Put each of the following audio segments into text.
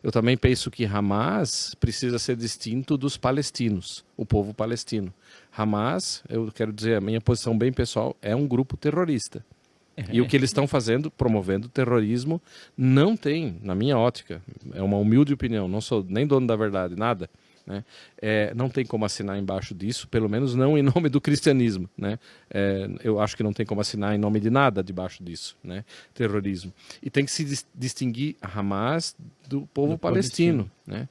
Eu também penso que Hamas precisa ser distinto dos palestinos, o povo palestino. Hamas, eu quero dizer, a minha posição bem pessoal, é um grupo terrorista. E o que eles estão fazendo, promovendo terrorismo, não tem, na minha ótica, é uma humilde opinião, não sou nem dono da verdade, nada, né? Não tem como assinar embaixo disso, pelo menos não em nome do cristianismo, né? Eu acho que não tem como assinar em nome de nada debaixo disso, né? Terrorismo. E tem que se distinguir Hamas do povo palestino, né?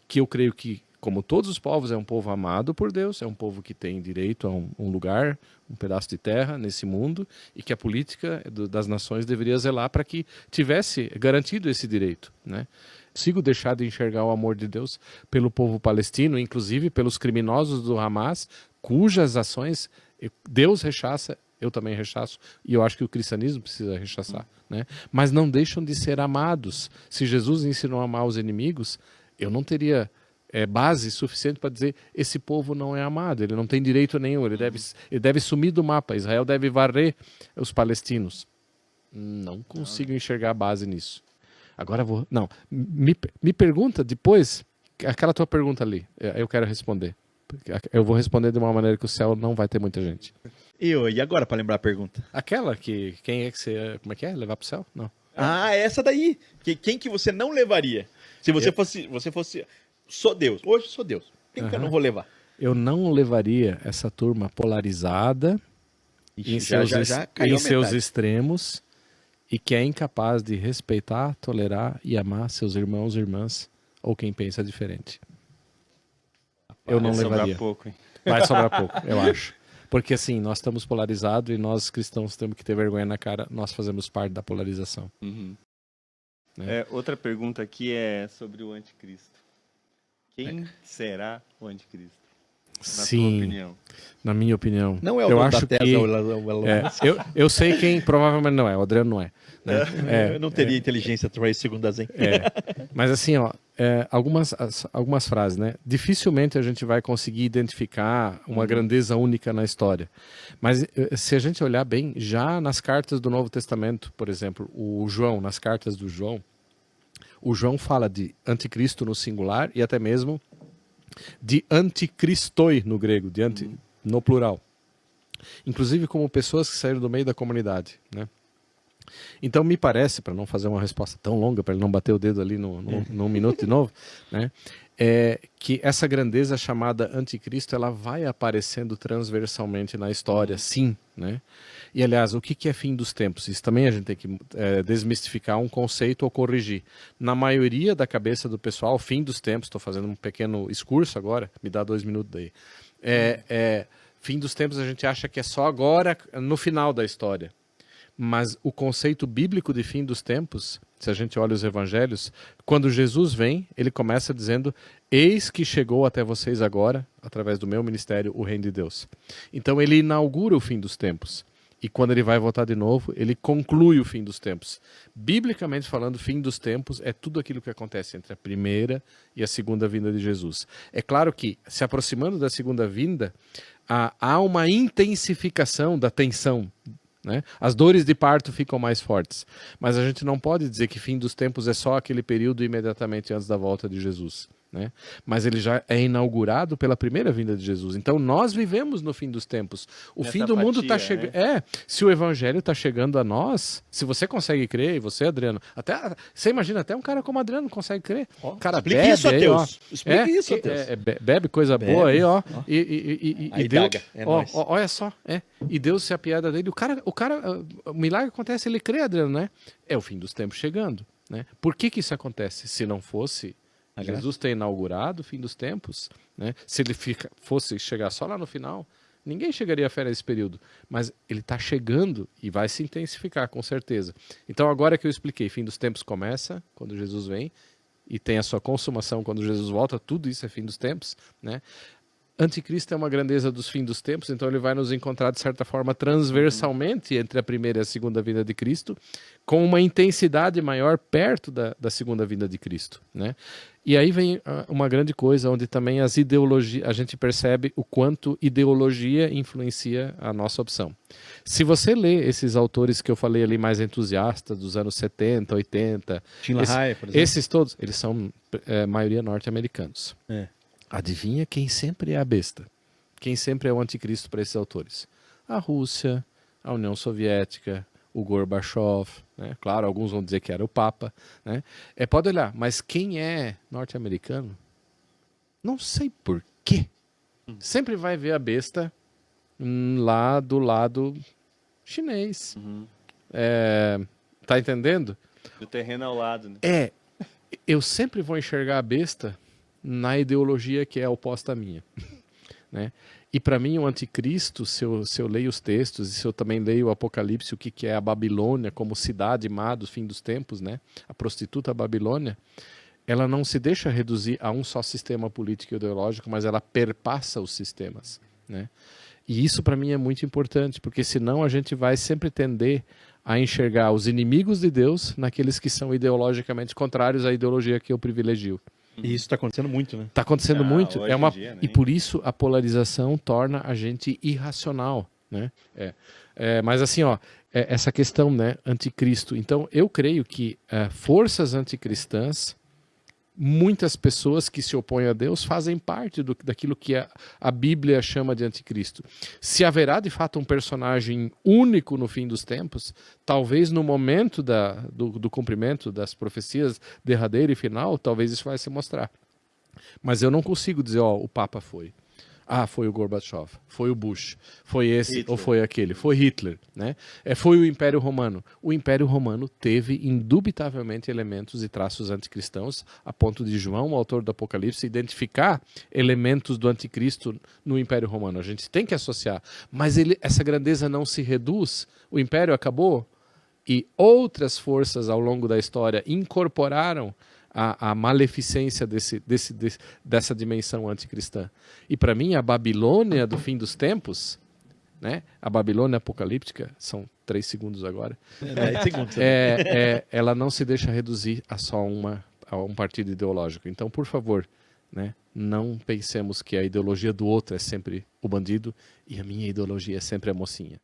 Que eu creio que, como todos os povos, é um povo amado por Deus, é um povo que tem direito a um lugar, um pedaço de terra nesse mundo, e que a política das nações deveria zelar para que tivesse garantido esse direito, né? Consigo deixar de enxergar o amor de Deus pelo povo palestino, inclusive pelos criminosos do Hamas, cujas ações Deus rechaça, eu também rechaço, e eu acho que o cristianismo precisa rechaçar, né? Mas não deixam de ser amados. Se Jesus ensinou a amar os inimigos, eu não teria base suficiente para dizer esse povo não é amado, ele não tem direito nenhum, ele deve sumir do mapa, Israel deve varrer os palestinos. Não consigo enxergar base nisso. Agora vou... Não, me pergunta depois, aquela tua pergunta ali, eu quero responder. Eu vou responder de uma maneira que o céu não vai ter muita gente. E agora, para lembrar a pergunta? Aquela que, quem é que você... Como é que é? Levar pro céu? Não. Essa daí. Quem que você não levaria? Se você fosse... Sou Deus. Hoje sou Deus. Quem que eu não vou levar? Eu não levaria essa turma polarizada em seus extremos e que é incapaz de respeitar, tolerar e amar seus irmãos e irmãs ou quem pensa diferente. Eu não levaria. Vai sobrar pouco, eu acho. Porque assim, nós estamos polarizados e nós cristãos temos que ter vergonha na cara, nós fazemos parte da polarização. Uhum. Outra pergunta aqui é sobre o anticristo. Quem será o anticristo? Na tua opinião? Na minha opinião. Não é o dono da Tesla, eu sei quem provavelmente não é, o Adriano não é. Né? Eu não teria inteligência para isso segundo a Zen. Mas assim, algumas frases, né? Dificilmente a gente vai conseguir identificar uma grandeza única na história. Mas se a gente olhar bem, já nas cartas do Novo Testamento, por exemplo, o João, nas cartas do João, o João fala de anticristo no singular e até mesmo de anticristoi no grego, no plural. Inclusive como pessoas que saíram do meio da comunidade, né? Então me parece, para não fazer uma resposta tão longa, para ele não bater o dedo ali num minuto de novo, né? Que essa grandeza chamada anticristo, ela vai aparecendo transversalmente na história, sim, né? E aliás, o que é fim dos tempos? Isso também a gente tem que desmistificar um conceito ou corrigir. Na maioria da cabeça do pessoal, fim dos tempos, estou fazendo um pequeno excurso agora, me dá 2 minutos daí. Fim dos tempos a gente acha que é só agora, no final da história. Mas o conceito bíblico de fim dos tempos, se a gente olha os evangelhos, quando Jesus vem, ele começa dizendo: eis que chegou até vocês agora, através do meu ministério, o reino de Deus. Então ele inaugura o fim dos tempos. E quando ele vai voltar de novo, ele conclui o fim dos tempos. Biblicamente falando, fim dos tempos é tudo aquilo que acontece entre a primeira e a segunda vinda de Jesus. É claro que, se aproximando da segunda vinda, há uma intensificação da tensão, né? As dores de parto ficam mais fortes. Mas a gente não pode dizer que fim dos tempos é só aquele período imediatamente antes da volta de Jesus, né? Mas ele já é inaugurado pela primeira vinda de Jesus. Então nós vivemos no fim dos tempos. O fim do mundo está chegando. Se o evangelho está chegando a nós, se você consegue crer, e você, Adriano, você imagina, até um cara como Adriano consegue crer. Cara, explica isso, aí, Deus. Explica isso, Deus. Bebe coisa boa aí, ó. E Deus, Deus, olha só, e Deus se apiada dele. O milagre acontece, ele crê, Adriano, né? É o fim dos tempos chegando, né? Por que isso acontece? Se não fosse Jesus ter inaugurado o fim dos tempos, né? Se ele fosse chegar só lá no final, ninguém chegaria a fé nesse período. Mas ele está chegando e vai se intensificar, com certeza. Então, agora que eu expliquei, fim dos tempos começa quando Jesus vem e tem a sua consumação quando Jesus volta, tudo isso é fim dos tempos, né? anticristo é uma grandeza dos fins dos tempos, então ele vai nos encontrar de certa forma transversalmente entre a primeira e a segunda vinda de Cristo, com uma intensidade maior perto da segunda vinda de Cristo, né? E aí vem uma grande coisa, onde também as ideologias, a gente percebe o quanto ideologia influencia a nossa opção. Se você lê esses autores que eu falei ali mais entusiastas, dos anos 70, 80, Tim LaHaye, por exemplo. esses todos, eles são maioria norte-americanos. É. Adivinha quem sempre é a besta? Quem sempre é o anticristo para esses autores? A Rússia, a União Soviética, o Gorbachev, né? Claro, alguns vão dizer que era o Papa, né? Pode olhar, mas quem é norte-americano? Não sei por quê. Sempre vai ver a besta lá do lado chinês. Tá entendendo? Do terreno ao lado, né? Eu sempre vou enxergar a besta na ideologia que é oposta à minha, né? E para mim o anticristo, se eu leio os textos e se eu também leio o Apocalipse, o que é a Babilônia como cidade má do fim dos tempos, né? A prostituta Babilônia, ela não se deixa reduzir a um só sistema político e ideológico, mas ela perpassa os sistemas, né? E isso para mim é muito importante, porque senão a gente vai sempre tender a enxergar os inimigos de Deus naqueles que são ideologicamente contrários à ideologia que eu privilegio. E isso está acontecendo muito, né? Está acontecendo muito. Hoje em dia, né? E por isso a polarização torna a gente irracional, né? Mas assim, essa questão, né, anticristo. Então, eu creio que forças anticristãs, muitas pessoas que se opõem a Deus fazem parte daquilo que a Bíblia chama de anticristo. Se haverá de fato um personagem único no fim dos tempos, talvez no momento do cumprimento das profecias derradeira e final, talvez isso vai se mostrar. Mas eu não consigo dizer, o Papa foi. Foi o Gorbachev, foi o Bush, foi esse Hitler. ou foi aquele, foi Hitler, né? Foi o Império Romano. O Império Romano teve indubitavelmente elementos e traços anticristãos, a ponto de João, o autor do Apocalipse, identificar elementos do anticristo no Império Romano. A gente tem que associar, mas essa grandeza não se reduz. O Império acabou e outras forças ao longo da história incorporaram a maleficência dessa dimensão anticristã. E para mim, a Babilônia do fim dos tempos, né? A Babilônia apocalíptica, são 3 segundos agora, 10 segundos. ela não se deixa reduzir a só a um partido ideológico. Então, por favor, né? Não pensemos que a ideologia do outro é sempre o bandido e a minha ideologia é sempre a mocinha.